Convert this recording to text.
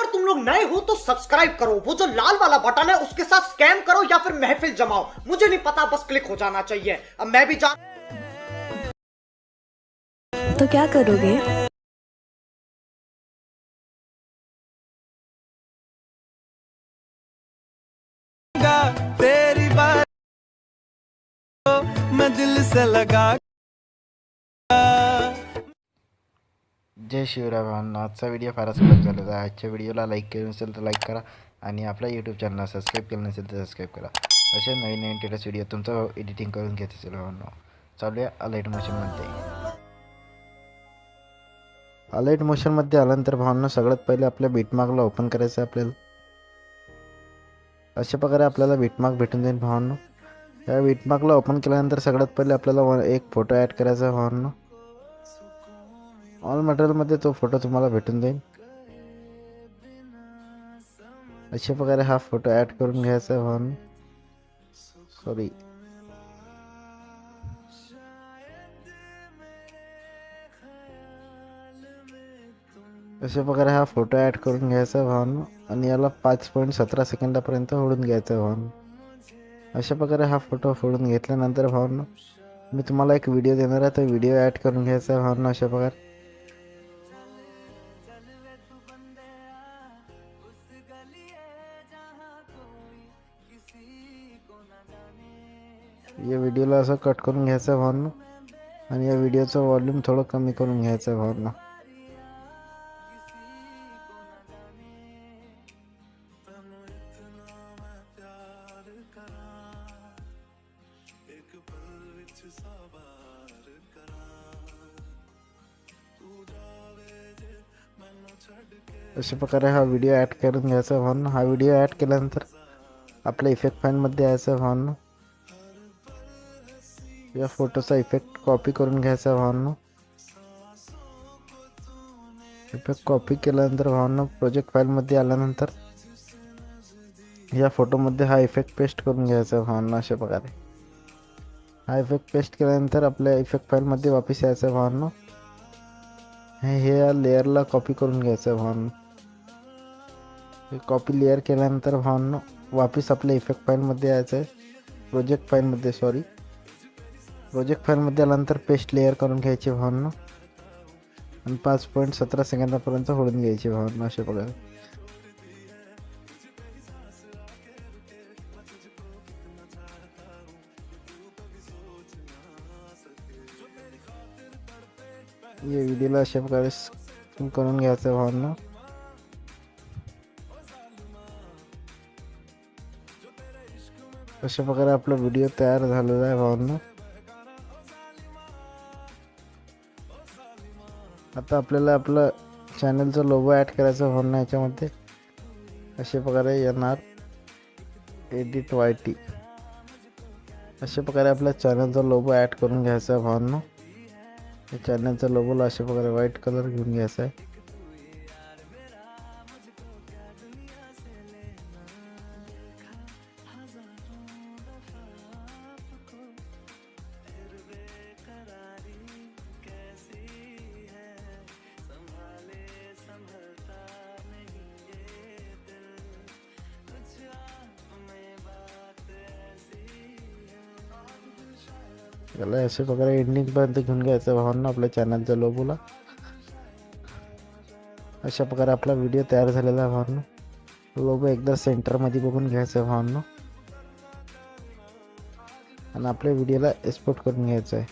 तुम लोग नए हो तो सब्सक्राइब करो, वो जो लाल वाला बटन है उसके साथ स्कैम करो या फिर महफिल जमाओ, मुझे नहीं पता, बस क्लिक हो जाना चाहिए। अब मैं भी जा तो क्या करोगे? तेरी बात मैं दिल से लगा। जय शिवराय भावांनो, आजचा व्हिडिओ फारच कडक झालेला आहे. आजच्या व्हिडिओला लाईक केलं नसेल तर लाईक करा आणि आपल्या यूट्यूब चॅनलला सबस्क्राईब केलं नसेल तर सबस्क्राईब करा. असे नवीन नवीन टेटस व्हिडिओ तुमचं एडिटिंग करून घेत असेल भावांनो. चालूया अलाइट मोशनमध्ये. अलाइट मोशनमध्ये आल्यानंतर भावांनो सगळ्यात पहिले आपल्या बीटमार्कला ओपन करायचं आहे आपल्याला. अशा प्रकारे आपल्याला बीटमार्क भेटून जाईल भावांनो. या बीटमार्कला ओपन केल्यानंतर सगळ्यात पहिले आपल्याला एक फोटो ॲड करायचा आहे भावांनो. ऑल मटेरियलमध्ये तो फोटो तुम्हाला भेटून जाईल. अशा प्रकारे हा फोटो ॲड करून घ्यायचा आहे भावांनो. अशा प्रकारे हा फोटो ॲड करून घ्यायचा आहे भावांनो आणि याला 5.17 सेकंदापर्यंत होडून घ्यायचं आहे भावांनो. अशा प्रकारे हा फोटो फोडून घेतल्यानंतर भावांनो मी तुम्हाला एक व्हिडिओ देणार आहे, तो व्हिडिओ ॲड करून घ्यायचा आहे भावांनो. अशा प्रकारे या व्हिडिओला असं कट करून घ्यायचं आहे भावांनो आणि या व्हिडिओचं वॉल्यूम थोडं कमी करून घ्यायचं आहे भावांनो. अशा प्रकारे हा व्हिडिओ ॲड करून घ्यायचा आहे भावांनो. हा व्हिडिओ ॲड केल्यानंतर आपल्या इफेक्ट फाईलमध्ये यायचं आहे भावांनो. या फोटोचा इफेक्ट कॉपी करून घ्यायचा आहे भावांनो. इफेक्ट कॉपी केल्यानंतर भावांनो प्रोजेक्ट फाईलमध्ये आल्यानंतर या फोटोमध्ये हा इफेक्ट पेस्ट करून घ्यायचा आहे भावांनो. अशा प्रकारे हा इफेक्ट पेस्ट केल्यानंतर आपल्या इफेक्ट फाईलमध्ये वापस यायचं आहे भावांनो. हे या लेअरला कॉपी करून घ्यायचं आहे भावांनो. हे कॉपी लेअर केल्यानंतर भावांनो वापस आपल्या इफेक्ट फाईलमध्ये यायचं आहे. प्रोजेक्ट फाईलमध्ये आल्यानंतर पेस्ट लेअर करून घ्यायची भावांनो आणि 5.17 सेकंदापर्यंत होडून घ्यायची भावांनो. अशा प्रकारे या व्हिडिओला अशा प्रकारे करून घ्यायचं भावांनो. अशा प्रकारे आपला व्हिडिओ तयार झालेला आहे भावांनो. आता आपल्याला आपलं चॅनलचा लोगो ॲड करायचा भावांनो. याच्यामध्ये अशा प्रकारे येणार एडिट YT. अशा प्रकारे आपल्या चॅनलचा लोगो ॲड करून घ्यायचा आहे भावांनो. या चॅनलचा लोगोला अशा प्रकारे व्हाईट कलर घेऊन घ्यायचा आहे. याला अशा प्रकारे एंडिंगपर्यंत घेऊन घ्यायचं भावांनो आपल्या चॅनलच्या लोगोला. अशा प्रकारे आपला व्हिडिओ तयार झालेला आहे भावांनो. लोगो एकदा सेंटरमध्ये बघून घ्यायचं आहे भावांनो आणि आपल्या व्हिडिओला एक्सपोर्ट करून घ्यायचं आहे.